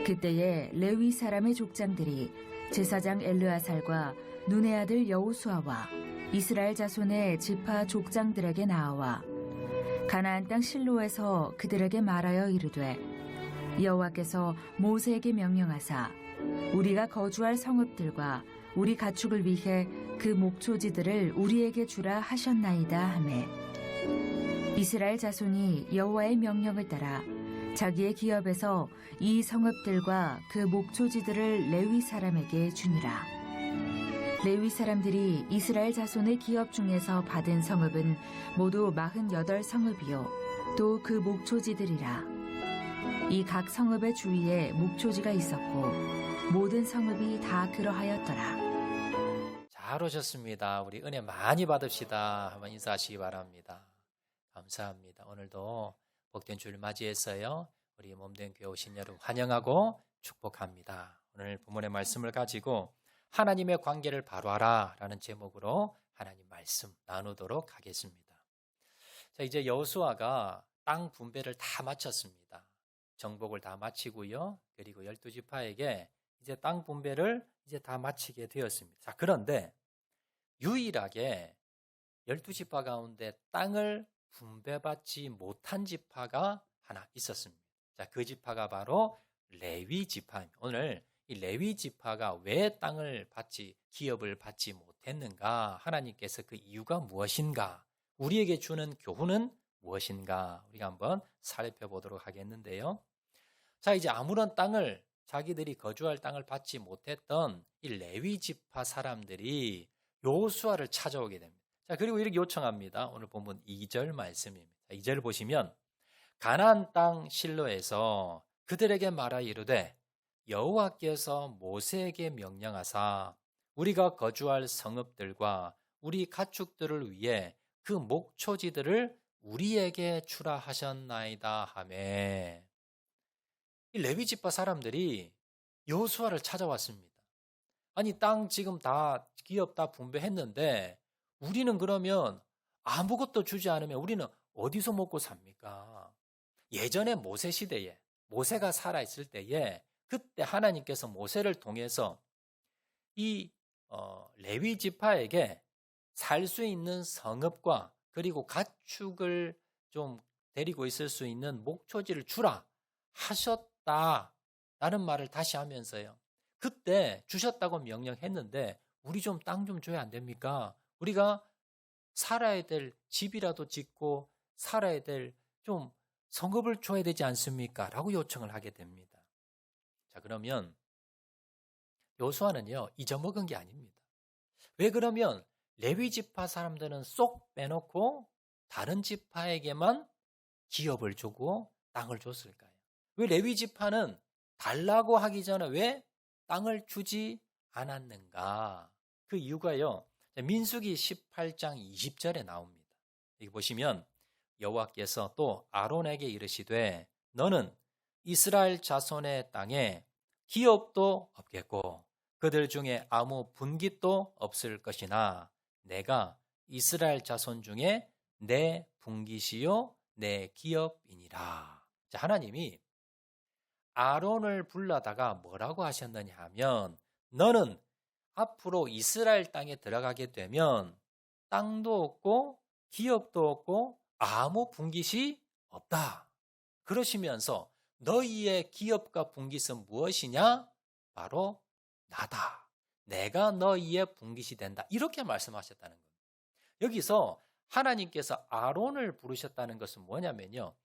그때에 레위 사람의 족장들이 제사장 엘르아살과 눈의 아들 여호수아와 이스라엘 자손의 지파 족장들에게 나아와 가나안 땅 실로에서 그들에게 말하여 이르되 여호와께서 모세에게 명령하사 우리가 거주할 성읍들과 우리 가축을 위해 그 목초지들을 우리에게 주라 하셨나이다 하매 이스라엘 자손이 여호와의 명령을 따라 자기의 기업에서 이 성읍들과 그 목초지들을 레위 사람에게 주니라. 레위 사람들이 이스라엘 자손의 기업 중에서 받은 성읍은 모두 48성읍이요 또 그 목초지들이라. 이 각 성읍의 주위에 목초지가 있었고 모든 성읍이 다 그러하였더라. 잘 오셨습니다. 우리 은혜 많이 받읍시다. 한번 인사하시기 바랍니다. 감사합니다. 오늘도 복된 주를 맞이했어요. 우리 몸된 교회 오신 여러분 환영하고 축복합니다. 오늘 본문의 말씀을 가지고 하나님의 관계를 바로하라 라는 제목으로 하나님 말씀 나누도록 하겠습니다. 자, 이제 여호수아가 땅 분배를 다 마쳤습니다. 정복을 다 마치고요. 그리고 12지파에게 이제 땅 분배를 이제 다 마치게 되었습니다. 자, 그런데 유일하게 12지파 가운데 땅을 분배받지 못한 지파가 하나 있었습니다. 자, 그 지파가 바로 레위 지파입니다. 오늘 이 레위 지파가 왜 기업을 받지 못했는가? 하나님께서 그 이유가 무엇인가? 우리에게 주는 교훈은 무엇인가? 우리가 한번 살펴보도록 하겠는데요. 자, 이제 아무런 자기들이 거주할 땅을 받지 못했던 이 레위 지파 사람들이 여호수아를 찾아오게 됩니다. 자, 그리고 이렇게 요청합니다. 오늘 본문 2절 말씀입니다. 2절 보시면 가나안 땅 실로에서 그들에게 말하 이르되 여호와께서 모세에게 명령하사 우리가 거주할 성읍들과 우리 가축들을 위해 그 목초지들을 우리에게 주라 하셨나이다 하매 이 레위 지파 사람들이 여호수아를 찾아왔습니다. 아니 땅 지금 다 기업 다 분배했는데 우리는 그러면 아무것도 주지 않으면 우리는 어디서 먹고 삽니까? 예전에 모세 시대에 모세가 살아있을 때에 그때 하나님께서 모세를 통해서 이 레위 지파에게 살 수 있는 성읍과 그리고 가축을 좀 데리고 있을 수 있는 목초지를 주라 하셨다라는 말을 다시 하면서요. 그때 주셨다고 명령했는데 우리 좀 땅 좀 줘야 안 됩니까? 우리가 살아야 될 집이라도 짓고 살아야 될 좀 성읍을 줘야 되지 않습니까? 라고 요청을 하게 됩니다. 자, 그러면 여호수아는요 잊어먹은 게 아닙니다. 왜 그러면 레위 지파 사람들은 쏙 빼놓고 다른 지파에게만 기업을 주고 땅을 줬을까요? 왜 레위 지파는 달라고 하기 전에 왜 땅을 주지 않았는가? 그 이유가요. 민수기 18장 20절에 나옵니다. 여기 보시면 여호와께서 또 아론에게 이르시되 너는 이스라엘 자손의 땅에 기업도 없겠고 그들 중에 아무 분깃도 없을 것이나 내가 이스라엘 자손 중에 내 분깃이요 내 기업이니라. 자, 하나님이 아론을 불러다가 뭐라고 하셨느냐 하면 너는 앞으로 이스라엘 땅에 들어가게 되면 땅도 없고 기업도 없고 아무 분깃이 없다. 그러시면서 너희의 기업과 분깃은 무엇이냐? 바로 나다. 내가 너희의 분깃이 된다. 이렇게 말씀하셨다는 겁니다. 여기서 하나님께서 아론을 부르셨다는 것은 뭐냐면요.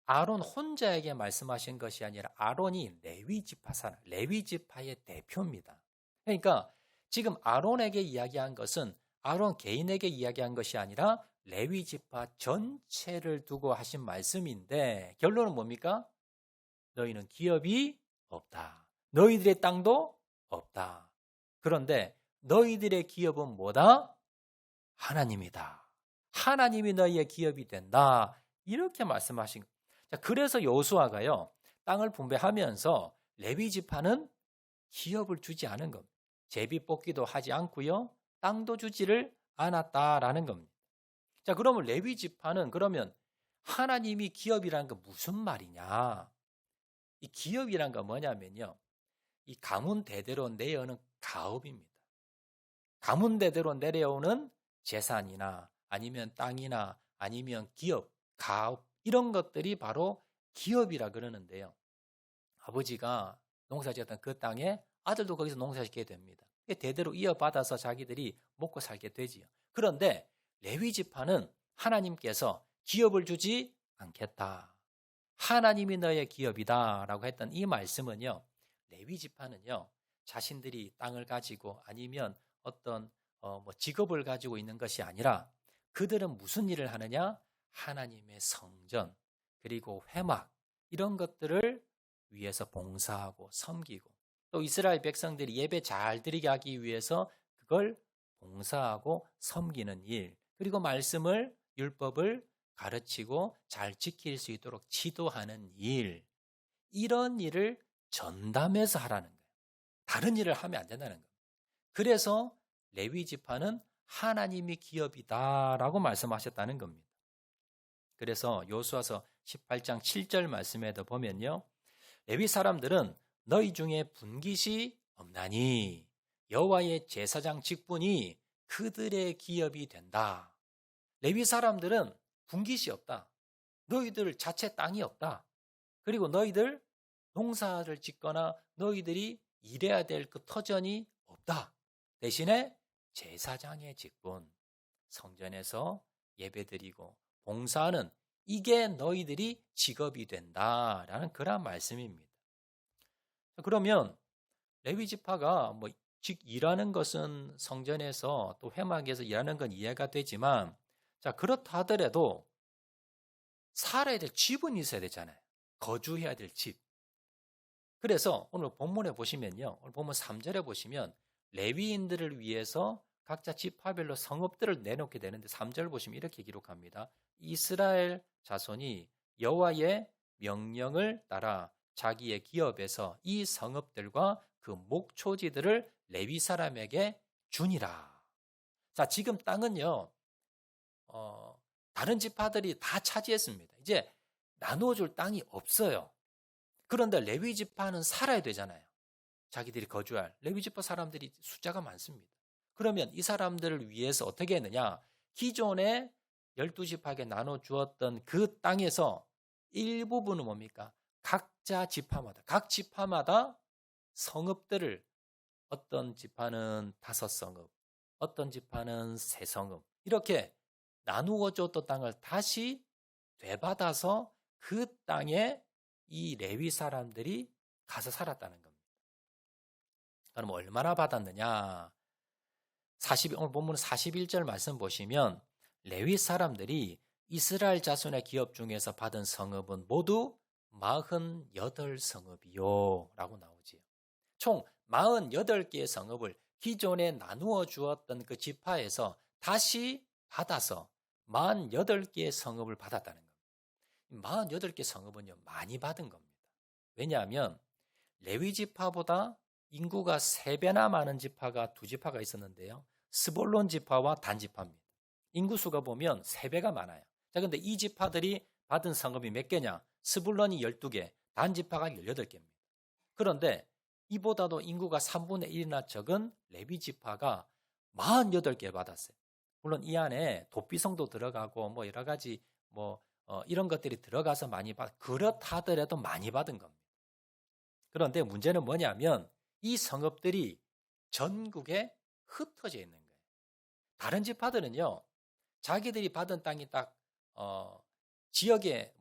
아론 혼자에게 말씀하신 것이 아니라 아론이 레위 지파의 대표입니다. 그러니까 지금 아론에게 이야기한 것은 아론 개인에게 이야기한 것이 아니라 레위 지파 전체를 두고 하신 말씀인데 결론은 뭡니까? 너희는 기업이 없다. 너희들의 땅도 없다. 그런데 너희들의 기업은 뭐다? 하나님이다. 하나님이 너희의 기업이 된다. 이렇게 말씀하신 거예요. 자, 그래서 여호수아가요. 땅을 분배하면서 레위 지파는 기업을 주지 않은 겁니다. 제비 뽑기도 하지 않고요. 땅도 주지를 않았다라는 겁니다. 자, 그러면 레위 지파는 그러면 하나님이 기업이라는 건 무슨 말이냐? 이 기업이란 건 뭐냐면요. 이 가문 대대로 내려오는 가업입니다. 가문 대대로 내려오는 재산이나 아니면 땅이나 아니면 기업, 가업 이런 것들이 바로 기업이라 그러는데요. 아버지가 농사지었던 그 땅에 아들도 거기서 농사짓게 됩니다. 대대로 이어받아서 자기들이 먹고 살게 되지요. 그런데 레위 지파는 하나님께서 기업을 주지 않겠다. 하나님이 너의 기업이다라고 했던 이 말씀은요. 레위 지파는요. 자신들이 땅을 가지고 아니면 어떤 직업을 가지고 있는 것이 아니라 그들은 무슨 일을 하느냐? 하나님의 성전 그리고 회막 이런 것들을 위해서 봉사하고 섬기고 또 이스라엘 백성들이 예배 잘 드리게 하기 위해서 그걸 봉사하고 섬기는 일 그리고 말씀을 율법을 가르치고 잘 지킬 수 있도록 지도하는 일 이런 일을 전담해서 하라는 거예요. 다른 일을 하면 안 된다는 거예요. 그래서 레위 지파는 하나님이 기업이다라고 말씀하셨다는 겁니다. 그래서 요수아서 18장 7절 말씀에도 보면요. 레위 사람들은 너희 중에 분깃이 없나니 여호와의 제사장 직분이 그들의 기업이 된다. 레위 사람들은 분깃이 없다. 너희들 자체 땅이 없다. 그리고 너희들 농사를 짓거나 너희들이 일해야 될 그 터전이 없다. 대신에 제사장의 직분, 성전에서 예배드리고 봉사하는 이게 너희들이 직업이 된다라는 그런 말씀입니다. 그러면 레위 지파가 즉 일하는 것은 성전에서 또 회막에서 일하는 건 이해가 되지만 자 그렇다 하더라도 살아야 될 집은 있어야 되잖아요. 거주해야 될 집. 그래서 오늘 본문에 보시면요. 오늘 본문 3절에 보시면 레위인들을 위해서 각자 지파별로 성읍들을 내놓게 되는데 3절 보시면 이렇게 기록합니다. 이스라엘 자손이 여호와의 명령을 따라 자기의 기업에서 이 성읍들과 그 목초지들을 레위 사람에게 주니라. 자, 지금 땅은요. 다른 지파들이 다 차지했습니다. 이제 나누어줄 땅이 없어요. 그런데 레위 지파는 살아야 되잖아요. 자기들이 거주할 레위 지파 사람들이 숫자가 많습니다. 그러면 이 사람들을 위해서 어떻게 했느냐? 기존에 12지파에게 나눠주었던 그 땅에서 일부분은 뭡니까? 각자 지파마다, 각 지파마다 성읍들을 어떤 지파는 5성읍, 어떤 지파는 3성읍 이렇게 나누어 줬던 땅을 다시 되받아서 그 땅에 이 레위 사람들이 가서 살았다는 겁니다. 그럼 얼마나 받았느냐? 오늘 본문 41절 말씀 보시면 레위 사람들이 이스라엘 자손의 기업 중에서 받은 성읍은 모두 48성읍이요 라고 나오지요. 총 48개의 성읍을 기존에 나누어 주었던 그 지파에서 다시 받아서 48개의 성읍을 받았다는 겁니다. 48개 성읍은요 많이 받은 겁니다. 왜냐하면 레위 지파보다 인구가 3배나 많은 지파가 2지파가 있었는데요. 스볼론 지파와 단 지파입니다. 인구수가 보면 3배가 많아요. 자, 근데 이 지파들이 받은 성읍이 몇 개냐? 스불론이 12개, 단 지파가 18개입니다. 그런데 이보다도 인구가 3분의 1이나 적은 레위 지파가 48개 받았어요. 물론 이 안에 도피성도 들어가고 여러 가지 이런 것들이 들어가서 많이 그렇다 하더라도 많이 받은 겁니다. 그런데 문제는 뭐냐면 이 성읍들이 전국에 흩어져 있는 거예요. 다른 지파들은요, 자기들이 받은 땅이 딱 지역에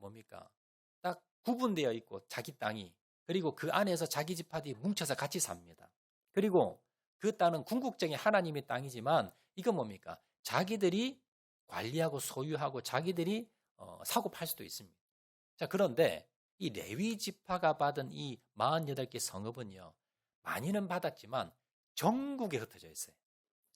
딱 구분되어 있고 자기 땅이 그리고 그 안에서 자기 지파들이 뭉쳐서 같이 삽니다. 그리고 그 땅은 궁극적인 하나님의 땅이지만 이건 자기들이 관리하고 소유하고 자기들이 사고 팔 수도 있습니다. 자, 그런데 이 레위 지파가 받은 이 48개 성읍은요. 많이는 받았지만 전국에 흩어져 있어요.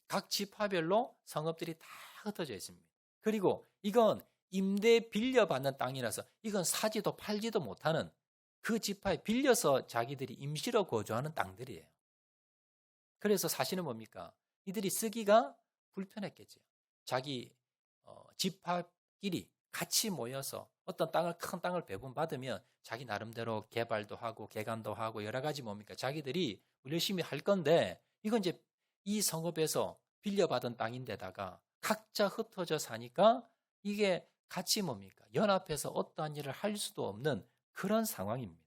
각 지파별로 성읍들이 다 흩어져 있습니다. 그리고 이건 임대 빌려받는 땅이라서 이건 사지도 팔지도 못하는 그 지파에 빌려서 자기들이 임시로 거주하는 땅들이에요. 그래서 사실은 이들이 쓰기가 불편했겠죠. 자기 지파끼리 같이 모여서 어떤 큰 땅을 배분받으면 자기 나름대로 개발도 하고 개간도 하고 여러 가지 뭡니까? 자기들이 열심히 할 건데 이건 이제 이 성읍에서 빌려받은 땅인데다가 각자 흩어져 사니까 이게 같이 뭡니까? 연합해서 어떠한 일을 할 수도 없는 그런 상황입니다.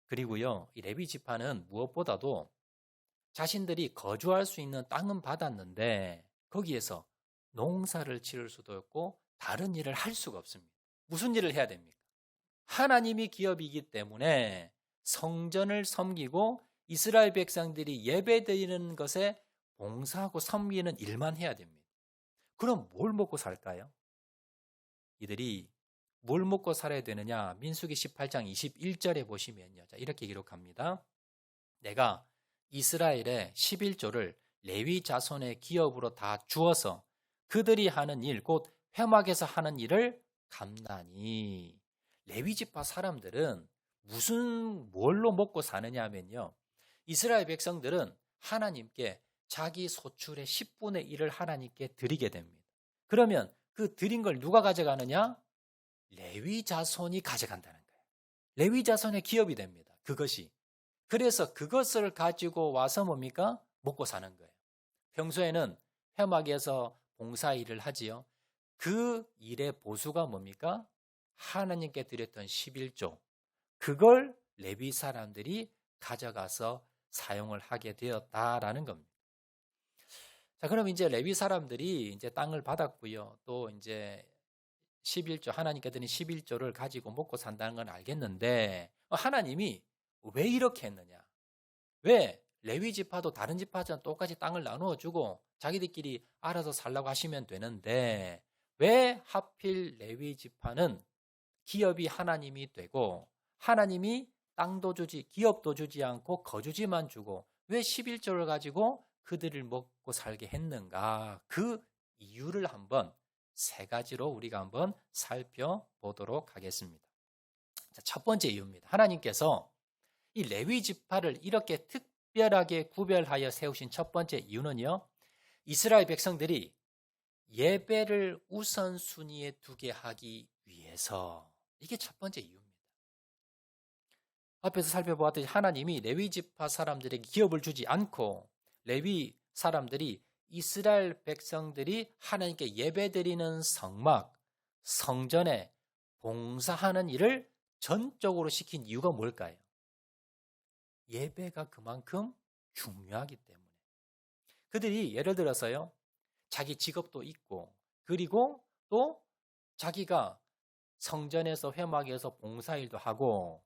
그리고요, 이 레위 지파는 무엇보다도 자신들이 거주할 수 있는 땅은 받았는데 거기에서 농사를 지을 수도 없고 다른 일을 할 수가 없습니다. 무슨 일을 해야 됩니까? 하나님이 기업이기 때문에 성전을 섬기고 이스라엘 백성들이 예배드리는 것에 봉사하고 섬기는 일만 해야 됩니다. 그럼 뭘 먹고 살까요? 이들이 뭘 먹고 살아야 되느냐? 민수기 18장 21절에 보시면요. 자, 이렇게 기록합니다. 내가 이스라엘의 11조를 레위 자손의 기업으로 다 주어서 그들이 하는 일, 곧 회막에서 하는 일을 감나니. 레위 지파 사람들은 뭘로 먹고 사느냐 하면요. 이스라엘 백성들은 하나님께 자기 소출의 10분의 1을 하나님께 드리게 됩니다. 그러면 그 드린 걸 누가 가져가느냐? 레위 자손이 가져간다는 거예요. 레위 자손의 기업이 됩니다. 그것이. 그래서 그것을 가지고 와서 뭡니까? 먹고 사는 거예요. 평소에는 회막에서 봉사 일을 하지요. 그 일의 보수가 뭡니까? 하나님께 드렸던 11조. 그걸 레위 사람들이 가져가서 사용을 하게 되었다라는 겁니다. 자, 그럼 이제 레위 사람들이 이제 땅을 받았고요. 또 이제 11조, 하나님께 드린 11조를 가지고 먹고 산다는 건 알겠는데 하나님이 왜 이렇게 했느냐? 왜 레위 지파도 다른 지파처럼 똑같이 땅을 나누어 주고 자기들끼리 알아서 살라고 하시면 되는데 왜 하필 레위 지파는 기업이 하나님이 되고 하나님이 땅도 주지 기업도 주지 않고 거주지만 주고 왜 11조를 가지고 그들을 먹고 살게 했는가? 그 이유를 한번 세 가지로 우리가 한번 살펴보도록 하겠습니다. 자, 첫 번째 이유입니다. 하나님께서 이 레위 지파를 이렇게 특별하게 구별하여 세우신 첫 번째 이유는요. 이스라엘 백성들이 예배를 우선순위에 두게 하기 위해서. 이게 첫 번째 이유입니다. 앞에서 살펴보았듯이 하나님이 레위 지파 사람들에게 기업을 주지 않고 레위 사람들이 이스라엘 백성들이 하나님께 예배드리는 성막, 성전에 봉사하는 일을 전적으로 시킨 이유가 뭘까요? 예배가 그만큼 중요하기 때문에. 그들이 예를 들어서요, 자기 직업도 있고, 그리고 또 자기가 성전에서 회막에서 봉사일도 하고,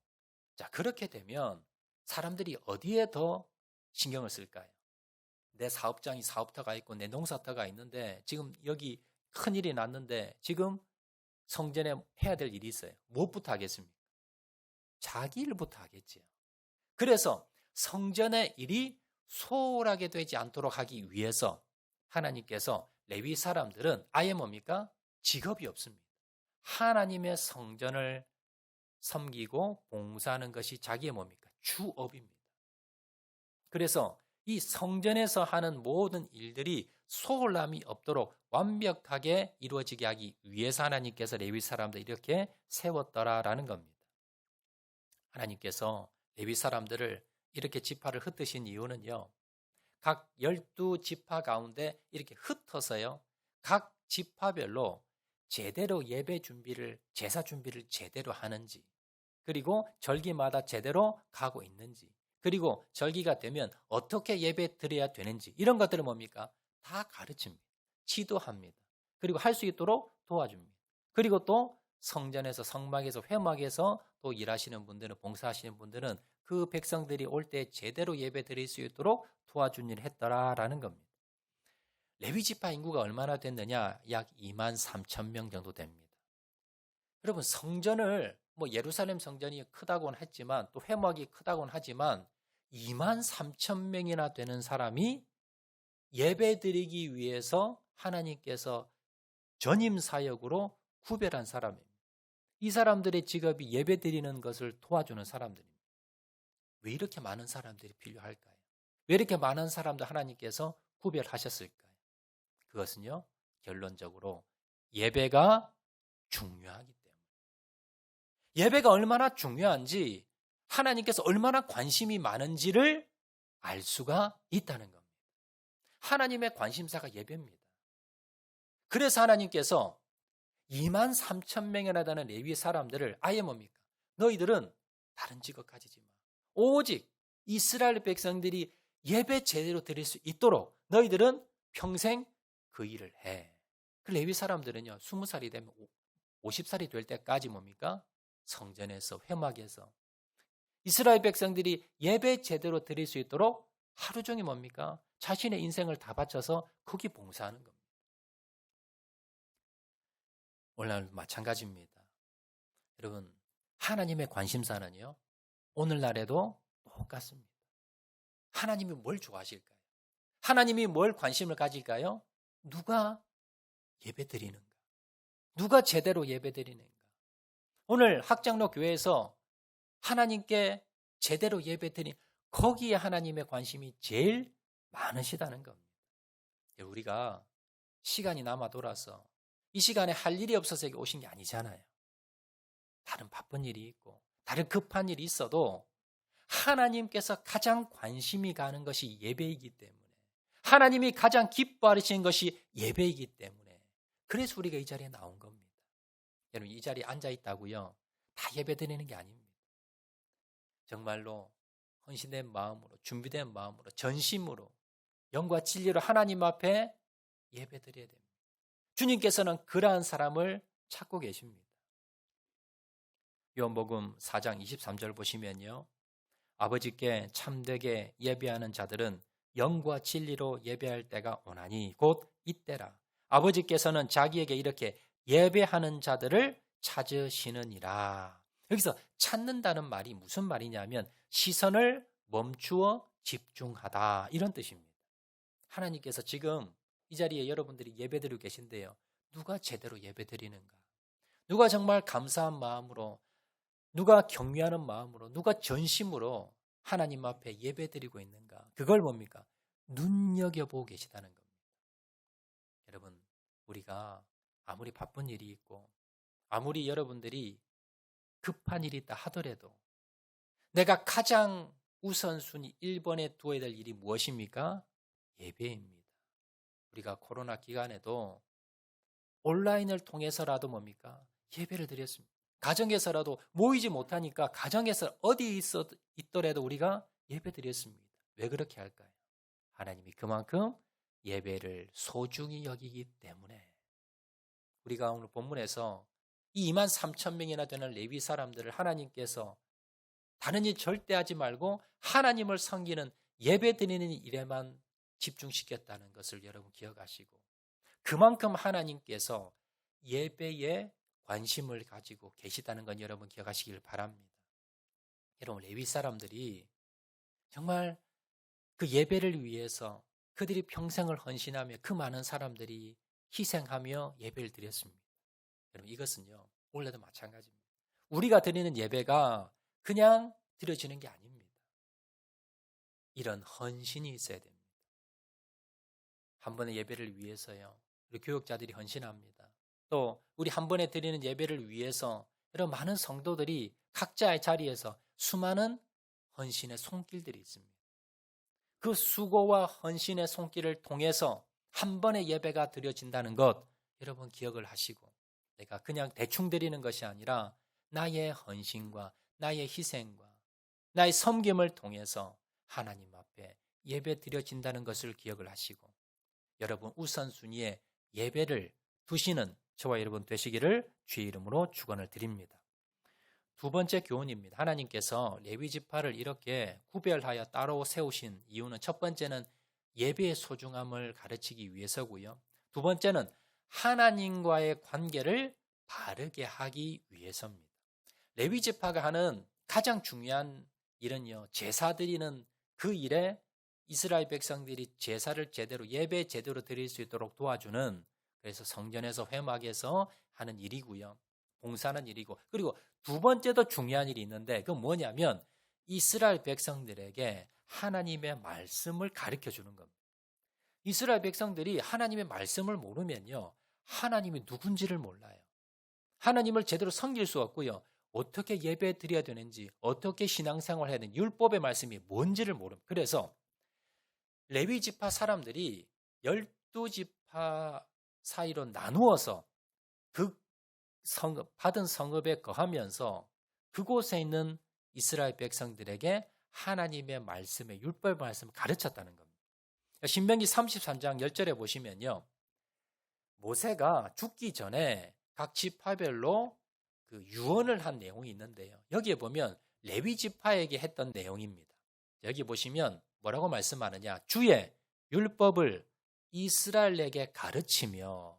자, 그렇게 되면 사람들이 어디에 더 신경을 쓸까요? 내 사업장이 사업터가 있고 내 농사터가 있는데 지금 여기 큰일이 났는데 지금 성전에 해야 될 일이 있어요. 무엇부터 하겠습니까? 자기 일부터 하겠지요. 그래서 성전의 일이 소홀하게 되지 않도록 하기 위해서 하나님께서 레위 사람들은 아예 뭡니까? 직업이 없습니다. 하나님의 성전을 섬기고 봉사하는 것이 자기의 뭡니까? 주업입니다. 그래서 이 성전에서 하는 모든 일들이 소홀함이 없도록 완벽하게 이루어지게 하기 위해서 하나님께서 레위 사람들 이렇게 세웠더라라는 겁니다. 하나님께서 레위 사람들을 이렇게 지파를 흩으신 이유는요. 각 12지파 가운데 이렇게 흩어서요. 각 지파별로 제대로 예배 준비를, 제사 준비를 제대로 하는지, 그리고 절기마다 제대로 가고 있는지, 그리고 절기가 되면 어떻게 예배 드려야 되는지 이런 것들을 뭡니까? 다 가르칩니다. 지도합니다. 그리고 할 수 있도록 도와줍니다. 그리고 또 성전에서 성막에서 회막에서 또 일하시는 분들은 봉사하시는 분들은 그 백성들이 올 때 제대로 예배 드릴 수 있도록 도와준 일을 했더라라는 겁니다. 레위 지파 인구가 얼마나 됐느냐? 약 2만 3천 명 정도 됩니다. 여러분 성전을 예루살렘 성전이 크다고는 했지만 또 회막이 크다고는 하지만 2만 3천 명이나 되는 사람이 예배 드리기 위해서 하나님께서 전임 사역으로 구별한 사람입니다. 이 사람들의 직업이 예배 드리는 것을 도와주는 사람들입니다. 왜 이렇게 많은 사람들이 필요할까요? 왜 이렇게 많은 사람들 하나님께서 구별하셨을까요? 그것은요, 결론적으로 예배가 중요하기 때문에. 예배가 얼마나 중요한지, 하나님께서 얼마나 관심이 많은지를 알 수가 있다는 겁니다. 하나님의 관심사가 예배입니다. 그래서 하나님께서 2만 3천 명이나 되는 레위 사람들을 아예 뭡니까? 너희들은 다른 직업 가지지 마. 오직 이스라엘 백성들이 예배 제대로 드릴 수 있도록 너희들은 평생 그 일을 해. 그 레위 사람들은요, 20살이 되면 50살이 될 때까지 뭡니까? 성전에서, 회막에서 이스라엘 백성들이 예배 제대로 드릴 수 있도록 하루 종일 뭡니까? 자신의 인생을 다 바쳐서 거기 봉사하는 겁니다. 오늘날도 마찬가지입니다. 여러분, 하나님의 관심사는요, 오늘날에도 똑같습니다. 하나님이 뭘 좋아하실까요? 하나님이 뭘 관심을 가질까요? 누가 예배 드리는가? 누가 제대로 예배 드리는가? 오늘 학장로 교회에서 하나님께 제대로 예배 드린 거기에 하나님의 관심이 제일 많으시다는 겁니다. 우리가 시간이 남아 돌아서 이 시간에 할 일이 없어서 여기 오신 게 아니잖아요. 다른 바쁜 일이 있고 다른 급한 일이 있어도 하나님께서 가장 관심이 가는 것이 예배이기 때문에, 하나님이 가장 기뻐하시는 것이 예배이기 때문에, 그래서 우리가 이 자리에 나온 겁니다. 여러분, 이 자리에 앉아 있다고요, 다 예배 드리는 게 아닙니다. 정말로 헌신된 마음으로, 준비된 마음으로, 전심으로, 영과 진리로 하나님 앞에 예배 드려야 됩니다. 주님께서는 그러한 사람을 찾고 계십니다. 요한복음 4장 23절 보시면요, 아버지께 참되게 예배하는 자들은 영과 진리로 예배할 때가 오나니 곧 이때라. 아버지께서는 자기에게 이렇게 예배하는 자들을 찾으시느니라. 여기서 찾는다는 말이 무슨 말이냐면 시선을 멈추어 집중하다, 이런 뜻입니다. 하나님께서 지금 이 자리에 여러분들이 예배드리고 계신데요, 누가 제대로 예배드리는가? 누가 정말 감사한 마음으로, 누가 경외하는 마음으로, 누가 전심으로 하나님 앞에 예배드리고 있는가? 그걸 뭡니까? 눈여겨보고 계시다는 겁니다. 여러분, 우리가 아무리 바쁜 일이 있고 아무리 여러분들이 급한 일이 있다 하더라도 내가 가장 우선순위 1번에 두어야 될 일이 무엇입니까? 예배입니다. 우리가 코로나 기간에도 온라인을 통해서라도 뭡니까? 예배를 드렸습니다. 가정에서라도 모이지 못하니까 가정에서 어디 있더라도 우리가 예배 드렸습니다. 왜 그렇게 할까요? 하나님이 그만큼 예배를 소중히 여기기 때문에. 우리가 오늘 본문에서 이 2만 3천 명이나 되는 레위 사람들을 하나님께서 다른 일 절대 하지 말고 하나님을 섬기는 예배 드리는 일에만 집중시켰다는 것을 여러분 기억하시고, 그만큼 하나님께서 예배에 관심을 가지고 계시다는 건 여러분 기억하시길 바랍니다. 여러분, 레위 사람들이 정말 그 예배를 위해서 그들이 평생을 헌신하며 그 많은 사람들이 희생하며 예배를 드렸습니다. 여러분, 이것은요, 원래도 마찬가지입니다. 우리가 드리는 예배가 그냥 드려지는 게 아닙니다. 이런 헌신이 있어야 됩니다. 한 번의 예배를 위해서요, 우리 교육자들이 헌신합니다. 또 우리 한 번에 드리는 예배를 위해서 이런 많은 성도들이 각자의 자리에서 수많은 헌신의 손길들이 있습니다. 그 수고와 헌신의 손길을 통해서 한 번의 예배가 드려진다는 것 여러분 기억을 하시고, 내가 그냥 대충 드리는 것이 아니라 나의 헌신과 나의 희생과 나의 섬김을 통해서 하나님 앞에 예배 드려진다는 것을 기억을 하시고, 여러분 우선순위에 예배를 두시는 저와 여러분 되시기를 주의 이름으로 축원을 드립니다. 두 번째 교훈입니다. 하나님께서 레위 지파를 이렇게 구별하여 따로 세우신 이유는, 첫 번째는 예배의 소중함을 가르치기 위해서고요. 두 번째는 하나님과의 관계를 바르게 하기 위해서입니다. 레위 지파가 하는 가장 중요한 일은요, 제사 드리는 그 일에 이스라엘 백성들이 제사를 제대로, 예배 제대로 드릴 수 있도록 도와주는, 그래서 성전에서 회막에서 하는 일이고요. 봉사하는 일이고, 그리고 두 번째도 중요한 일이 있는데 그건 뭐냐면 이스라엘 백성들에게 하나님의 말씀을 가르쳐 주는 겁니다. 이스라엘 백성들이 하나님의 말씀을 모르면요, 하나님이 누군지를 몰라요. 하나님을 제대로 섬길 수 없고요. 어떻게 예배 드려야 되는지, 어떻게 신앙생활을 해야 되는지, 율법의 말씀이 뭔지를 모릅니다. 그래서 레위 지파 사람들이 12지파 사이로 나누어서 그 받은 성읍에 거하면서 그곳에 있는 이스라엘 백성들에게 하나님의 말씀의 율법의 말씀을 가르쳤다는 겁니다. 신명기 33장 10절에 보시면요. 모세가 죽기 전에 각 지파별로 그 유언을 한 내용이 있는데요. 여기에 보면 레위 지파에게 했던 내용입니다. 여기 보시면 뭐라고 말씀하느냐? 주의 율법을 이스라엘에게 가르치며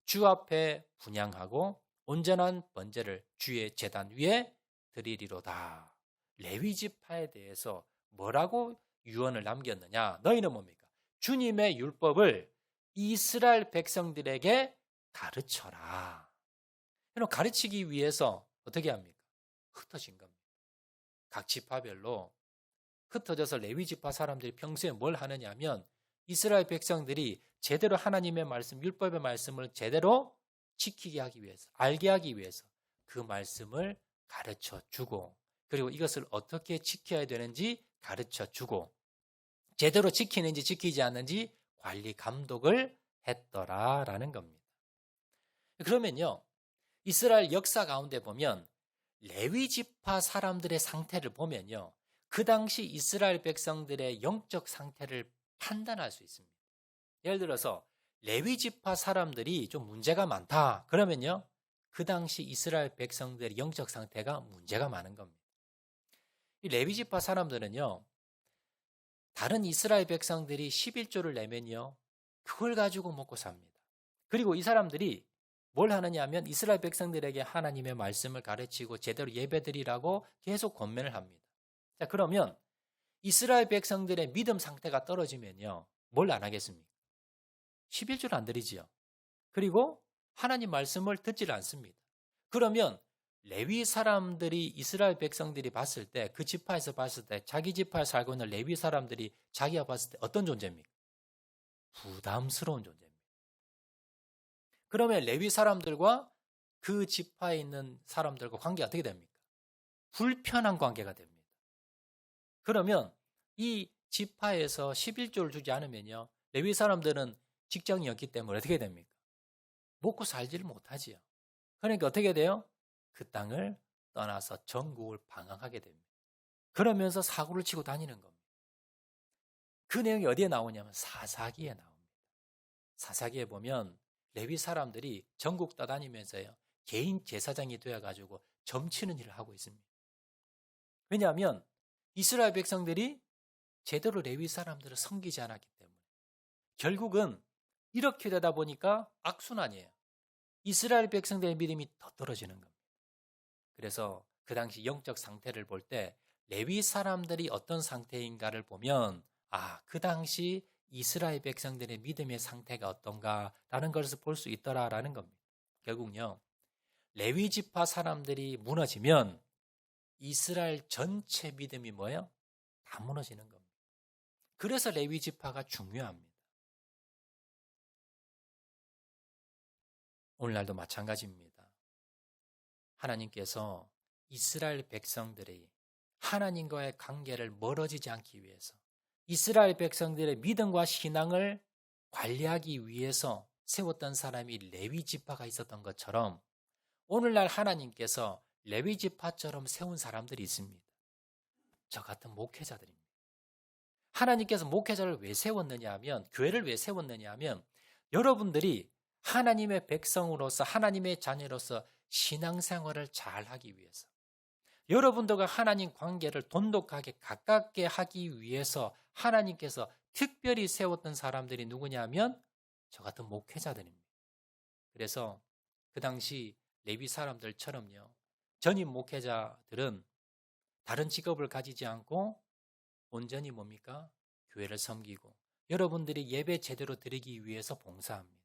주 앞에 분향하고 온전한 번제를 주의 제단 위에 드리리로다. 레위 지파에 대해서 뭐라고 유언을 남겼느냐? 너희는 뭡니까? 주님의 율법을 이스라엘 백성들에게 가르쳐라. 그럼 가르치기 위해서 어떻게 합니까? 흩어진 겁니다. 각 지파별로 흩어져서 레위 지파 사람들이 평소에 뭘 하느냐 하면 이스라엘 백성들이 제대로 하나님의 말씀, 율법의 말씀을 제대로 지키게 하기 위해서, 알게 하기 위해서 그 말씀을 가르쳐 주고, 그리고 이것을 어떻게 지켜야 되는지 가르쳐 주고, 제대로 지키는지 지키지 않는지 관리 감독을 했더라라는 겁니다. 그러면요, 이스라엘 역사 가운데 보면 레위 지파 사람들의 상태를 보면요, 그 당시 이스라엘 백성들의 영적 상태를 판단할 수 있습니다. 예를 들어서 레위 지파 사람들이 좀 문제가 많다. 그러면요, 그 당시 이스라엘 백성들의 영적 상태가 문제가 많은 겁니다. 이 레위 지파 사람들은요, 다른 이스라엘 백성들이 11조를 내면요, 그걸 가지고 먹고 삽니다. 그리고 이 사람들이 뭘 하느냐 하면 이스라엘 백성들에게 하나님의 말씀을 가르치고 제대로 예배드리라고 계속 권면을 합니다. 자, 그러면 이스라엘 백성들의 믿음 상태가 떨어지면요, 뭘 안 하겠습니까? 11조를 안 드리지요. 그리고 하나님 말씀을 듣질 않습니다. 그러면 레위 사람들이 이스라엘 백성들이 봤을 때, 그 지파에서 봤을 때, 자기 지파에 살고 있는 레위 사람들이 자기가 봤을 때 어떤 존재입니까? 부담스러운 존재입니다. 그러면 레위 사람들과 그 지파에 있는 사람들과 관계가 어떻게 됩니까? 불편한 관계가 됩니다. 그러면 이 지파에서 11조를 주지 않으면요, 레위 사람들은 직장이었기 때문에 어떻게 됩니까? 먹고 살지를 못하지요. 그러니까 어떻게 돼요? 그 땅을 떠나서 전국을 방황하게 됩니다. 그러면서 사고를 치고 다니는 겁니다. 그 내용이 어디에 나오냐면 사사기에 나옵니다. 사사기에 보면 레위 사람들이 전국 떠다니면서요, 개인 제사장이 되어가지고 점치는 일을 하고 있습니다. 왜냐하면 이스라엘 백성들이 제대로 레위 사람들을 섬기지 않았기 때문에 결국은 이렇게 되다 보니까 악순환이에요. 이스라엘 백성들의 믿음이 더 떨어지는 겁니다. 그래서 그 당시 영적 상태를 볼 때 레위 사람들이 어떤 상태인가를 보면, 아, 그 당시 이스라엘 백성들의 믿음의 상태가 어떤가라는 것을 볼 수 있더라라는 겁니다. 결국요, 레위 지파 사람들이 무너지면 이스라엘 전체 믿음이 뭐예요? 다 무너지는 겁니다. 그래서 레위 지파가 중요합니다. 오늘날도 마찬가지입니다. 하나님께서 이스라엘 백성들이 하나님과의 관계를 멀어지지 않기 위해서, 이스라엘 백성들의 믿음과 신앙을 관리하기 위해서 세웠던 사람이 레위 지파가 있었던 것처럼 오늘날 하나님께서 레위 지파처럼 세운 사람들이 있습니다. 저 같은 목회자들입니다. 하나님께서 목회자를 왜 세웠느냐 하면, 교회를 왜 세웠느냐 하면, 여러분들이 하나님의 백성으로서, 하나님의 자녀로서 신앙생활을 잘하기 위해서, 여러분들과 하나님 관계를 돈독하게 가깝게 하기 위해서 하나님께서 특별히 세웠던 사람들이 누구냐 하면 저 같은 목회자들입니다. 그래서 그 당시 레위 사람들처럼요, 전임 목회자들은 다른 직업을 가지지 않고 온전히 뭡니까? 교회를 섬기고 여러분들이 예배 제대로 드리기 위해서 봉사합니다.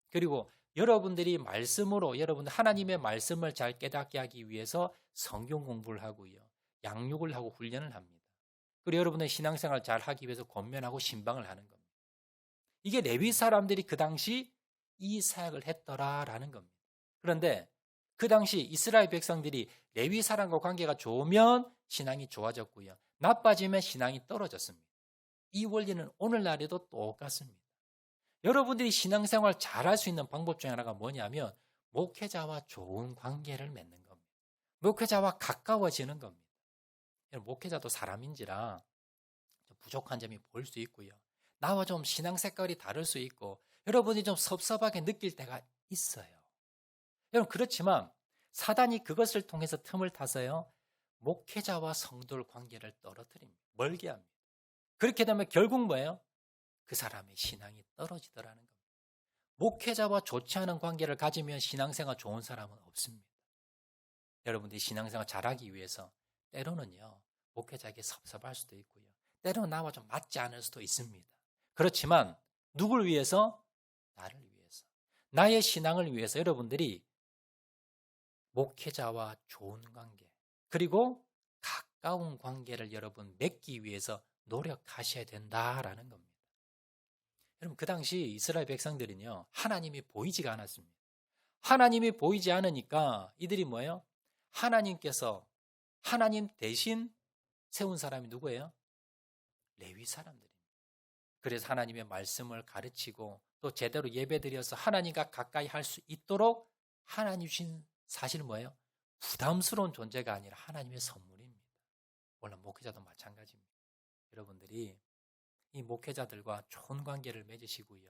그리고 여러분들이 말씀으로, 여러분들 하나님의 말씀을 잘 깨닫게 하기 위해서 성경 공부를 하고요, 양육을 하고 훈련을 합니다. 그리고 여러분의 신앙생활을 잘 하기 위해서 권면하고 신방을 하는 겁니다. 이게 레위 사람들이 그 당시 이 사역을 했더라라는 겁니다. 그런데 그 당시 이스라엘 백성들이 레위 사람과 관계가 좋으면 신앙이 좋아졌고요. 나빠지면 신앙이 떨어졌습니다. 이 원리는 오늘날에도 똑같습니다. 여러분들이 신앙생활 잘할 수 있는 방법 중에 하나가 뭐냐면 목회자와 좋은 관계를 맺는 겁니다. 목회자와 가까워지는 겁니다. 목회자도 사람인지라 좀 부족한 점이 보일 수 있고요. 나와 좀 신앙 색깔이 다를 수 있고 여러분이 좀 섭섭하게 느낄 때가 있어요. 여러분 그렇지만 사단이 그것을 통해서 틈을 타서요. 목회자와 성도의 관계를 떨어뜨립니다. 멀게 합니다. 그렇게 되면 결국 뭐예요? 그 사람의 신앙이 떨어지더라는 겁니다. 목회자와 좋지 않은 관계를 가지면 신앙생활 좋은 사람은 없습니다. 여러분들이 신앙생활 잘하기 위해서 때로는요. 목회자에게 섭섭할 수도 있고요. 때로는 나와 좀 맞지 않을 수도 있습니다. 그렇지만 누굴 위해서? 나를 위해서. 나의 신앙을 위해서 여러분들이 목회자와 좋은 관계 그리고 가까운 관계를 여러분 맺기 위해서 노력하셔야 된다라는 겁니다. 여러분 그 당시 이스라엘 백성들은요. 하나님이 보이지가 않았습니다. 하나님이 보이지 않으니까 이들이 뭐예요? 하나님께서 하나님 대신 세운 사람이 누구예요? 레위 사람들입니다. 그래서 하나님의 말씀을 가르치고 또 제대로 예배드려서 하나님과 가까이 할 수 있도록 하나님 주신 사실 뭐예요? 부담스러운 존재가 아니라 하나님의 선물입니다. 물론 목회자도 마찬가지입니다. 여러분들이 이 목회자들과 좋은 관계를 맺으시고요.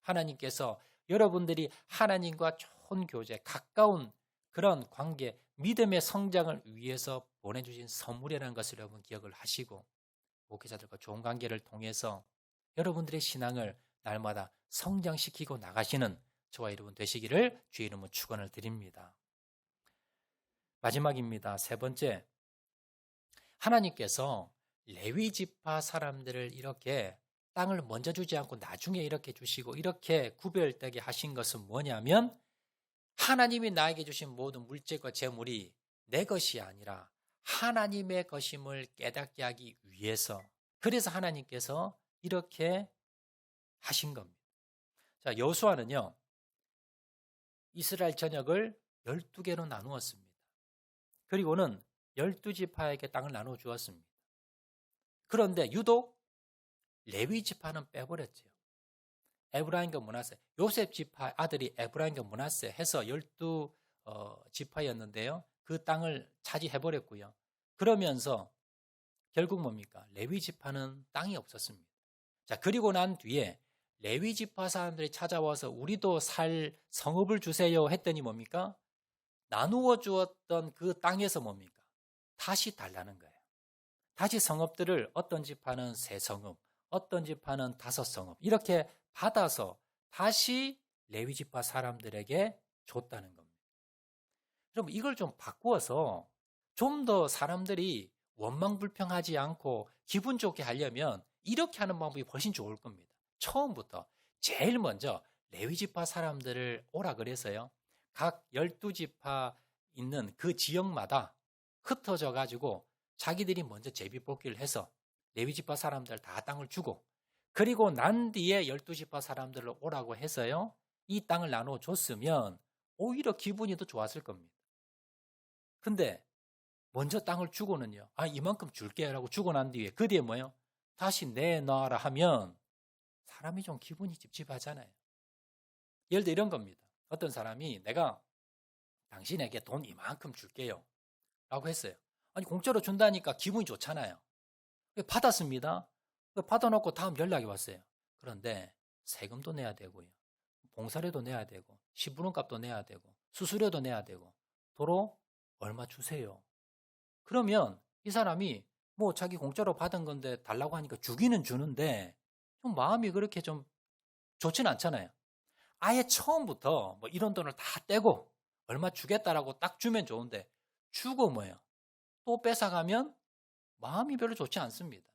하나님께서 여러분들이 하나님과 좋은 교제, 가까운 그런 관계, 믿음의 성장을 위해서 보내주신 선물이라는 것을 여러분 기억을 하시고 목회자들과 좋은 관계를 통해서 여러분들의 신앙을 날마다 성장시키고 나가시는 저와 여러분 되시기를 주의 이름으로 축원을 드립니다. 마지막입니다. 세 번째, 하나님께서 레위 지파 사람들을 이렇게 땅을 먼저 주지 않고 나중에 이렇게 주시고 이렇게 구별되게 하신 것은 뭐냐면 하나님이 나에게 주신 모든 물질과 재물이 내 것이 아니라 하나님의 것임을 깨닫게 하기 위해서 그래서 하나님께서 이렇게 하신 겁니다. 자, 여호수아는요. 이스라엘 전역을 12개로 나누었습니다. 그리고는 12지파에게 땅을 나누어 주었습니다. 그런데 유독 레위 지파는 빼버렸죠. 에브라임과 므낫세, 요셉 지파 아들이 에브라임과 므낫세 해서 12지파였는데요. 그 땅을 차지해버렸고요. 그러면서 결국 뭡니까? 레위 지파는 땅이 없었습니다. 자, 그리고 난 뒤에 레위 지파 사람들이 찾아와서 우리도 살 성읍을 주세요 했더니 뭡니까? 나누어 주었던 그 땅에서 뭡니까? 다시 달라는 거예요. 다시 성읍들을 어떤 지파는 3성읍, 어떤 지파는 5성읍 이렇게 받아서 다시 레위 지파 사람들에게 줬다는 겁니다. 여러분 이걸 좀 바꾸어서 좀 더 사람들이 원망불평하지 않고 기분 좋게 하려면 이렇게 하는 방법이 훨씬 좋을 겁니다. 처음부터 제일 먼저 레위 지파 사람들을 오라 그래서요. 각 12지파 있는 그 지역마다 흩어져 가지고 자기들이 먼저 제비뽑기를 해서 레위 지파 사람들 다 땅을 주고 그리고 난 뒤에 12지파 사람들을 오라고 해서요. 이 땅을 나눠 줬으면 오히려 기분이 더 좋았을 겁니다. 근데 먼저 땅을 주고는요. 이만큼 줄게라고 주고 난 뒤에 그 뒤에 뭐예요? 다시 내놔라 하면 사람이 좀 기분이 찝찝하잖아요. 예를 들어 이런 겁니다. 어떤 사람이 내가 당신에게 돈 이만큼 줄게요 라고 했어요. 아니 공짜로 준다니까 기분이 좋잖아요. 받았습니다. 받아놓고 다음 연락이 왔어요. 그런데 세금도 내야 되고요. 봉사료도 내야 되고 시부름값도 내야 되고 수수료도 내야 되고 도로 얼마 주세요. 그러면 이 사람이 뭐 자기 공짜로 받은 건데 달라고 하니까 주기는 주는데 좀 마음이 그렇게 좀 좋지는 않잖아요. 아예 처음부터 뭐 이런 돈을 다 떼고 얼마 주겠다라고 딱 주면 좋은데 주고 뭐예요? 또 뺏어가면 마음이 별로 좋지 않습니다.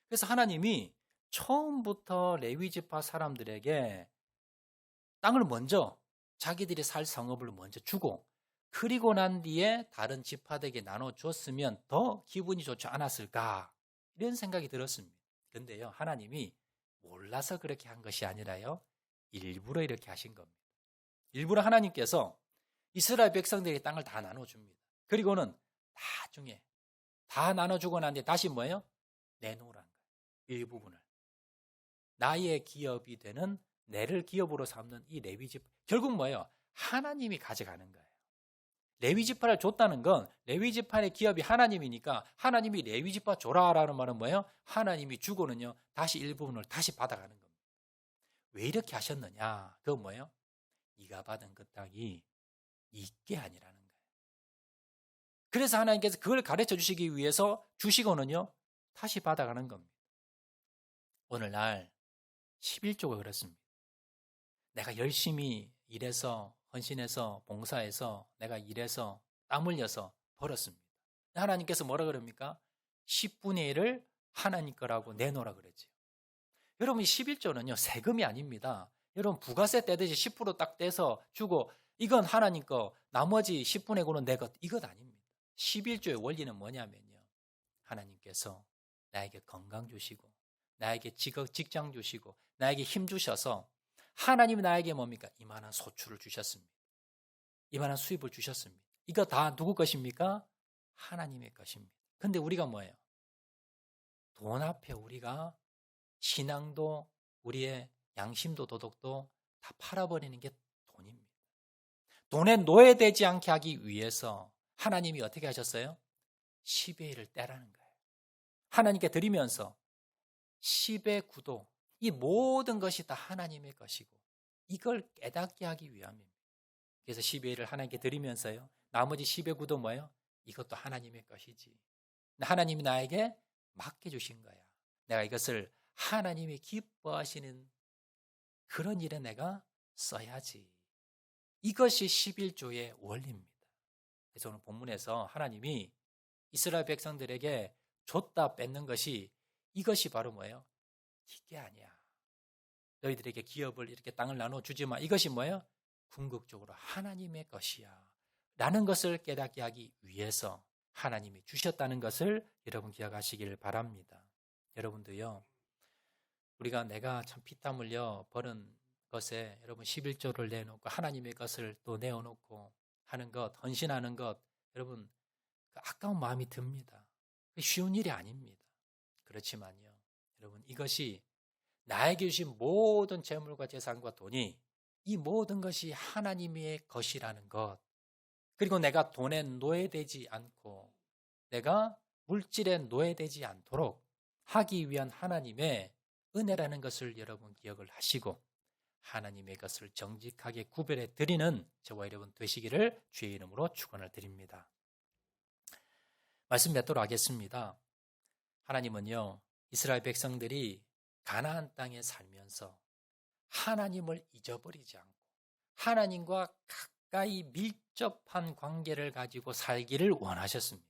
그래서 하나님이 처음부터 레위 지파 사람들에게 땅을 먼저 자기들이 살 성읍을 먼저 주고 그리고 난 뒤에 다른 지파들에게 나눠줬으면 더 기분이 좋지 않았을까 이런 생각이 들었습니다. 그런데요 하나님이 몰라서 그렇게 한 것이 아니라요 일부러 이렇게 하신 겁니다. 일부러 하나님께서 이스라엘 백성들의 땅을 다 나눠줍니다. 그리고는 나중에 다 나눠주고 난 뒤에 다시 뭐예요? 내놓으라는 거예요. 일부분을. 나의 기업이 되는 내를 기업으로 삼는 이 레위지파. 결국 뭐예요? 하나님이 가져가는 거예요. 레위지파를 줬다는 건 레위지파의 기업이 하나님이니까 하나님이 레위지파 줘라라는 말은 뭐예요? 하나님이 주고는요 다시 일부분을 다시 받아가는 겁니다. 왜 이렇게 하셨느냐? 그건 뭐예요? 네가 받은 그 땅이 있게 아니라는 거예요. 그래서 하나님께서 그걸 가르쳐 주시기 위해서 주시고는요 다시 받아가는 겁니다. 오늘날 11조가 그렇습니다. 내가 열심히 일해서 헌신해서 봉사해서 내가 일해서 땀 흘려서 벌었습니다. 하나님께서 뭐라 그럽니까? 10분의 1을 하나님 거라고 내놓으라 그랬죠. 여러분 11조는요 세금이 아닙니다. 여러분 부가세 떼듯이 10% 떼서 주고 이건 하나님 거 나머지 10분의 9는 내 것 이것 아닙니다. 11조의 원리는 뭐냐면요. 하나님께서 나에게 건강 주시고 나에게 직장 주시고 나에게 힘 주셔서 하나님이 나에게 뭡니까? 이만한 소출을 주셨습니다. 이만한 수입을 주셨습니다. 이거 다 누구 것입니까? 하나님의 것입니다. 근데 우리가 뭐예요? 돈 앞에 우리가 신앙도 우리의 양심도 도덕도 다 팔아버리는 게 돈입니다. 돈에 노예되지 않게 하기 위해서 하나님이 어떻게 하셨어요? 10의 1을 떼라는 거예요. 하나님께 드리면서 10의 9도 이 모든 것이 다 하나님의 것이고 이걸 깨닫게 하기 위함입니다. 그래서 10의 1을 하나님께 드리면서요. 나머지 10의 9도 뭐예요? 이것도 하나님의 것이지. 하나님이 나에게 맡겨주신 거야. 내가 이것을 하나님이 기뻐하시는 그런 일에 내가 써야지. 이것이 11조의 원리입니다. 그래서 오늘 본문에서 하나님이 이스라엘 백성들에게 줬다 뺏는 것이 이것이 바로 뭐예요? 이게 아니야. 너희들에게 기업을 이렇게 땅을 나눠주지만 이것이 뭐예요? 궁극적으로 하나님의 것이야. 라는 것을 깨닫게 하기 위해서 하나님이 주셨다는 것을 여러분 기억하시길 바랍니다. 여러분도요. 우리가 내가 참 피땀 흘려 버는 것에 여러분 11조를 내놓고 하나님의 것을 또 내어놓고 하는 것, 헌신하는 것 여러분 아까운 마음이 듭니다. 쉬운 일이 아닙니다. 그렇지만요. 여러분 이것이 나에게 주신 모든 재물과 재산과 돈이 이 모든 것이 하나님의 것이라는 것 그리고 내가 돈에 노예되지 않고 내가 물질에 노예되지 않도록 하기 위한 하나님의 은혜라는 것을 여러분 기억을 하시고 하나님의 것을 정직하게 구별해 드리는 저와 여러분 되시기를 주의 이름으로 축원을 드립니다. 말씀 맺도록 하겠습니다. 하나님은요 이스라엘 백성들이 가나안 땅에 살면서 하나님을 잊어버리지 않고 하나님과 가까이 밀접한 관계를 가지고 살기를 원하셨습니다.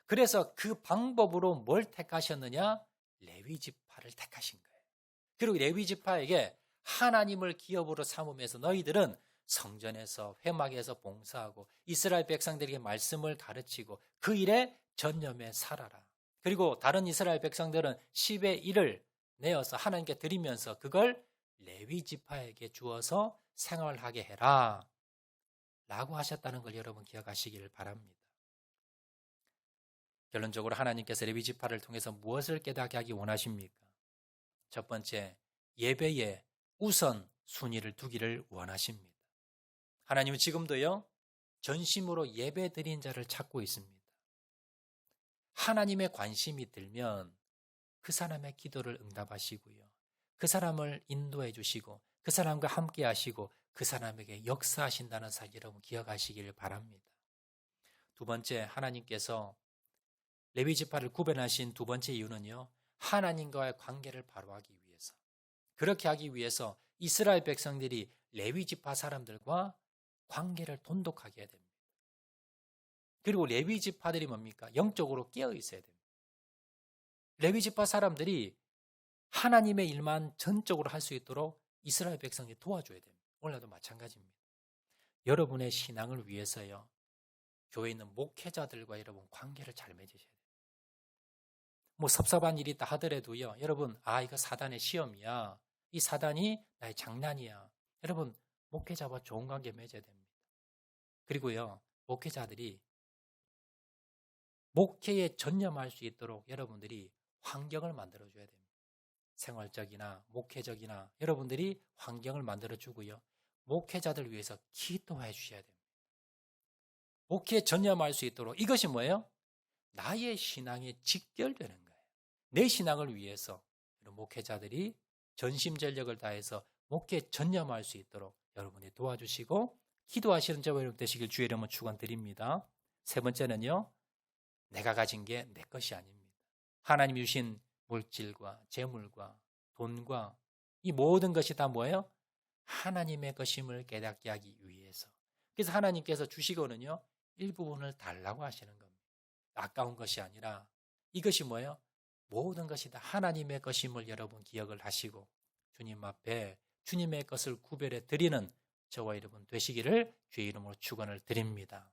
그래서 그 방법으로 뭘 택하셨느냐? 레위지파를 택하신 거예요. 그리고 레위지파에게 하나님을 기업으로 삼으면서 너희들은 성전에서 회막에서 봉사하고 이스라엘 백성들에게 말씀을 가르치고 그 일에 전념해 살아라. 그리고 다른 이스라엘 백성들은 10의 1을 내어서 하나님께 드리면서 그걸 레위지파에게 주어서 생활하게 해라 라고 하셨다는 걸 여러분 기억하시기를 바랍니다. 결론적으로 하나님께서 레위지파를 통해서 무엇을 깨닫게 하기 원하십니까? 첫 번째, 예배에 우선 순위를 두기를 원하십니다. 하나님은 지금도요 전심으로 예배 드린 자를 찾고 있습니다. 하나님의 관심이 들면 그 사람의 기도를 응답하시고요. 그 사람을 인도해 주시고 그 사람과 함께 하시고 그 사람에게 역사하신다는 사실 여러분 기억하시길 바랍니다. 두 번째, 하나님께서 레위지파를 구별하신 두 번째 이유는요. 하나님과의 관계를 바로 하기 위해서. 그렇게 하기 위해서 이스라엘 백성들이 레위지파 사람들과 관계를 돈독하게 해야 됩니다. 그리고 레위지파들이 뭡니까? 영적으로 깨어 있어야 됩니다. 레위지파 사람들이 하나님의 일만 전적으로 할 수 있도록 이스라엘 백성이 도와줘야 됩니다. 오늘도 마찬가지입니다. 여러분의 신앙을 위해서요. 교회에 있는 목회자들과 여러분 관계를 잘 맺으셔야 돼요. 뭐 섭섭한 일이 있다 하더라도요. 여러분 이거 사단의 시험이야. 이 사단이 나의 장난이야. 여러분, 목회자와 좋은 관계 맺어야 됩니다. 그리고요, 목회자들이 목회에 전념할 수 있도록 여러분들이 환경을 만들어줘야 됩니다. 생활적이나 목회적이나 여러분들이 환경을 만들어주고요. 목회자들 위해서 기도해 주셔야 됩니다. 목회에 전념할 수 있도록 이것이 뭐예요? 나의 신앙에 직결되는 거예요. 내 신앙을 위해서 목회자들이 전심전력을 다해서 목회에 전념할 수 있도록 여러분이 도와주시고 기도하시는 저와 여러분 되시길 주의 이름으로 축원드립니다. 세 번째는요, 내가 가진 게 내 것이 아닙니다. 하나님이 주신 물질과 재물과 돈과 이 모든 것이 다 뭐예요? 하나님의 것임을 깨닫게 하기 위해서. 그래서 하나님께서 주시고는요, 일부분을 달라고 하시는 겁니다. 아까운 것이 아니라 이것이 뭐예요? 모든 것이 다 하나님의 것임을 여러분 기억을 하시고 주님 앞에 주님의 것을 구별해 드리는 저와 여러분 되시기를 주의 이름으로 축원을 드립니다.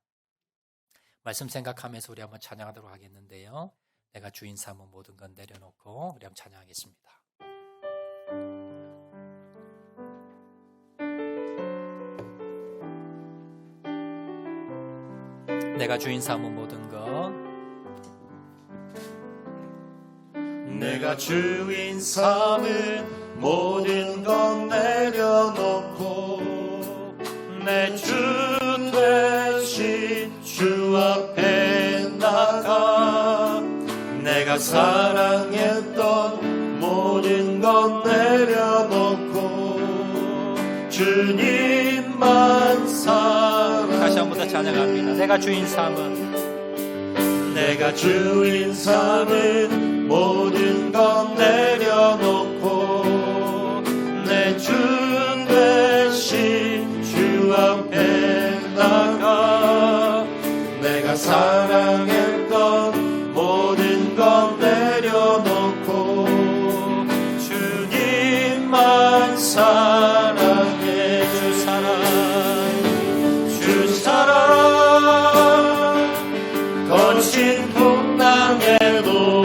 말씀 생각하면서 우리 한번 찬양하도록 하겠는데요. 내가 주인 삼은 모든 건 내려놓고 우리 한번 찬양하겠습니다. 내가 주인 삼은 모든 것, 내가 주인 삼은 모든 것 내려놓고 내 주 대신 주 앞에 나가 내가 사랑했던 모든 것 내려놓고 주님만 사랑. 다시 한 번 더 찬양합니다. 내가 주인 삼은, 내가 주인 삼은 모든 것 내려놓고 내 주 대신 주 앞에 나가 내가 사랑했던 모든 것 내려놓고 주님만 사랑해. 주 사랑 거친 풍랑에도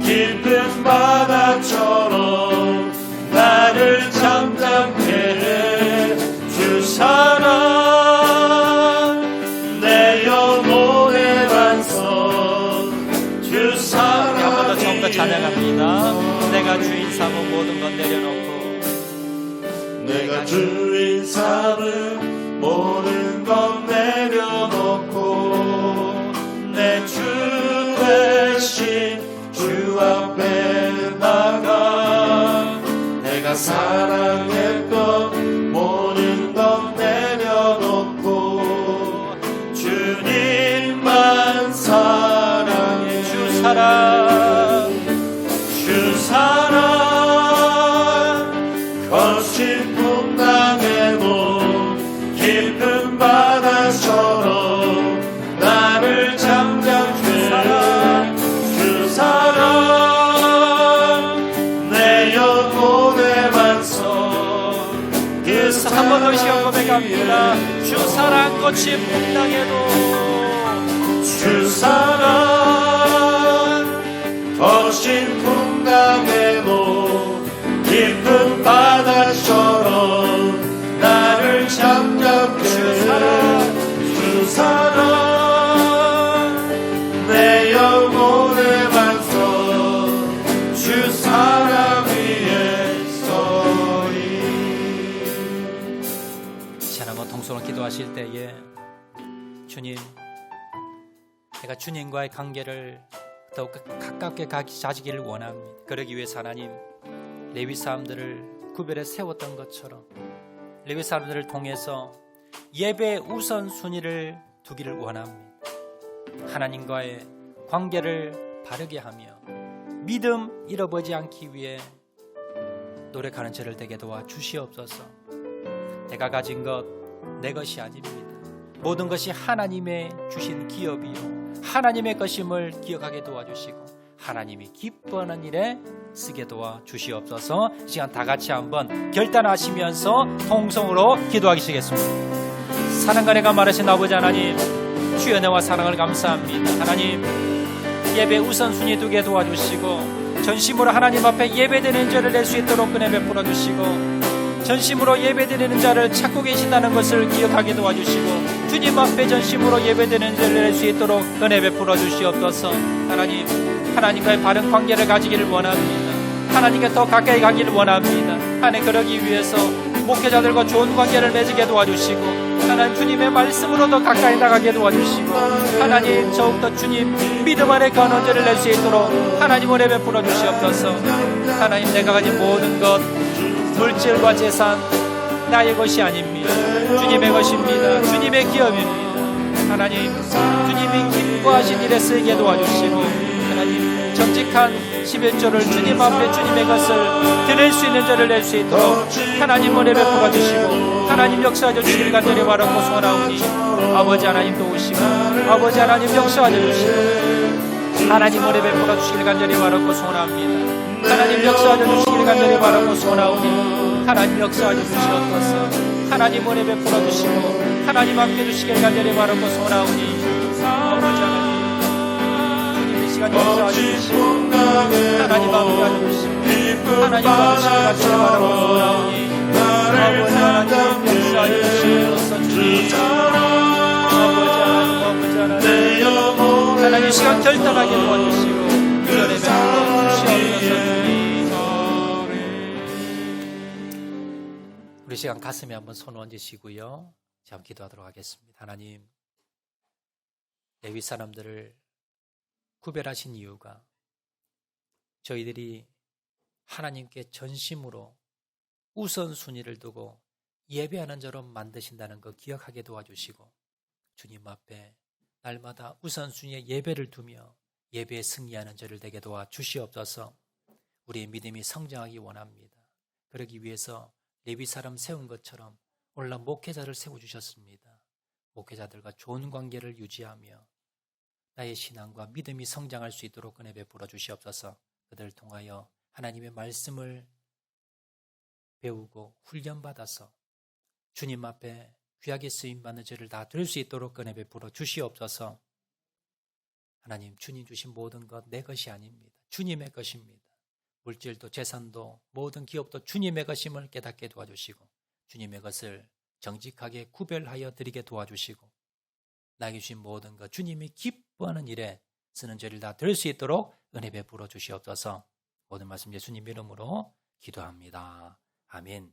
깊은 바다처럼 나를 잠잠케 해. 주 사랑 내 영혼의 반석. 주 사랑 한 번 더 처음 더 찬양합니다. 내가 주인 삼은 모든 것 내려놓고 내가 주인 삼은 모든 것 내려놓고 내 주 대신 주 앞에 나가 내가 사랑했던 모든 것 내려놓고 주님만 사랑해. 주 사랑, 주 사랑 거친 풍랑에도 깊은 바다처럼 나를 잠잠케 해. 주 사랑 내 영혼의 반석. 한 번 더 시간 고백합니다. 주 사랑 거친 풍랑에도 주 사랑 거친 풍랑에도 깊은 바다처럼 나를 잠잠케 해. 주 사랑 내 영혼의 반석. 주 사랑 위에 서리. 지난번 통성으로 기도하실 때에 주님, 내가 주님과의 관계를 더욱 가깝게 가지기를 원합니다. 그러기 위해서 하나님 레위 사람들을 구별해 세웠던 것처럼 레위 사람들을 통해서 예배 우선순위를 두기를 원합니다. 하나님과의 관계를 바르게 하며 믿음 잃어버리지 않기 위해 노력하는 저를 되게 도와 주시옵소서. 내가 가진 것 내 것이 아닙니다. 모든 것이 하나님의 주신 기업이요 하나님의 것임을 기억하게 도와주시고 하나님이 기뻐하는 일에 쓰게 도와주시옵소서. 이 시간 다 같이 한번 결단하시면서 통성으로 기도하시겠습니다. 사랑과 내가 말하신 아버지 하나님, 주의 은혜와 사랑을 감사합니다. 하나님, 예배 우선순위 두게 도와주시고 전심으로 하나님 앞에 예배드리는 자를 낼 수 있도록 은혜 베풀어 주시고, 전심으로 예배드리는 자를 찾고 계신다는 것을 기억하게 도와주시고, 주님 앞에 전심으로 예배드리는 자를 낼 수 있도록 은혜 베풀어 주시옵소서. 하나님, 하나님과의 바른 관계를 가지기를 원합니다. 하나님께 더 가까이 가기를 원합니다. 하나님, 그러기 위해서 목회자들과 좋은 관계를 맺게 도와주시고, 하나님 주님의 말씀으로 더 가까이 나가게 도와주시고, 하나님 더욱더 주님 믿음 안에 거하는 자를 낼 수 있도록 하나님 은혜 베풀어 주시옵소서. 하나님, 내가 가진 모든 것, 물질과 재산 나의 것이 아닙니다. 주님의 것입니다. 주님의 기업입니다. 하나님, 주님이 기뻐하신 일에 쓰이게 도와주시고, 하나님 정직한 11조를 주님 앞에 주님의 것을 드릴 수 있는 자를 낼 수 있도록 하나님 은혜 베풀어 주시고, 하나님 역사하여 주시길 간절히 바라고 소원하오니, 아버지 하나님 도우시고, 아버지 하나님 역사하여 주시고, 하나님 은혜 베풀어 주시길 간절히 바라고 소원합니다. 하나님 역사하여 주시길 간절히 바라고 소원하오니, 하나님 역사하여 주시옵소서. 하나님 은혜 베풀어 주시고, 하나님 함께 주시길 간절히 바라고 소원하오니, 아버지 하나님 주님 이 시간 역사하여 주시고, 하나님 함께 하여 주시고, 하나님 도와주시길 간절히 바라고 소원하오니, 아버지 하나님 역사하여 주시옵소서. 주님 아버지 하나님, 하나님 시간 결단하게 도와주시고 은혜 베풀어 주시옵소서. 우리 시간 가슴에 한번 손 얹으시고요, 자, 기도하도록 하겠습니다. 하나님, 레위 사람들을 구별하신 이유가 저희들이 하나님께 전심으로 우선순위를 두고 예배하는 자로 만드신다는 거 기억하게 도와주시고, 주님 앞에 날마다 우선순위에 예배를 두며 예배에 승리하는 자를 되게 도와주시옵소서. 우리의 믿음이 성장하기 원합니다. 그러기 위해서 레위 사람 세운 것처럼 오늘날 목회자를 세워주셨습니다. 목회자들과 좋은 관계를 유지하며 나의 신앙과 믿음이 성장할 수 있도록 은혜 베풀어 주시옵소서. 그들을 통하여 하나님의 말씀을 배우고 훈련받아서 주님 앞에 귀하게 쓰임받는 죄를 다 드릴 수 있도록 은혜 베풀어 주시옵소서. 하나님, 주님 주신 모든 것 내 것이 아닙니다. 주님의 것입니다. 물질도 재산도 모든 기업도 주님의 것임을 깨닫게 도와주시고, 주님의 것을 정직하게 구별하여 드리게 도와주시고, 나에게 주신 모든 것 주님이 기뻐하는 일에 쓰는 죄를 다 드릴 수 있도록 은혜 베풀어 주시옵소서. 모든 말씀 예수님 이름으로 기도합니다. 아멘.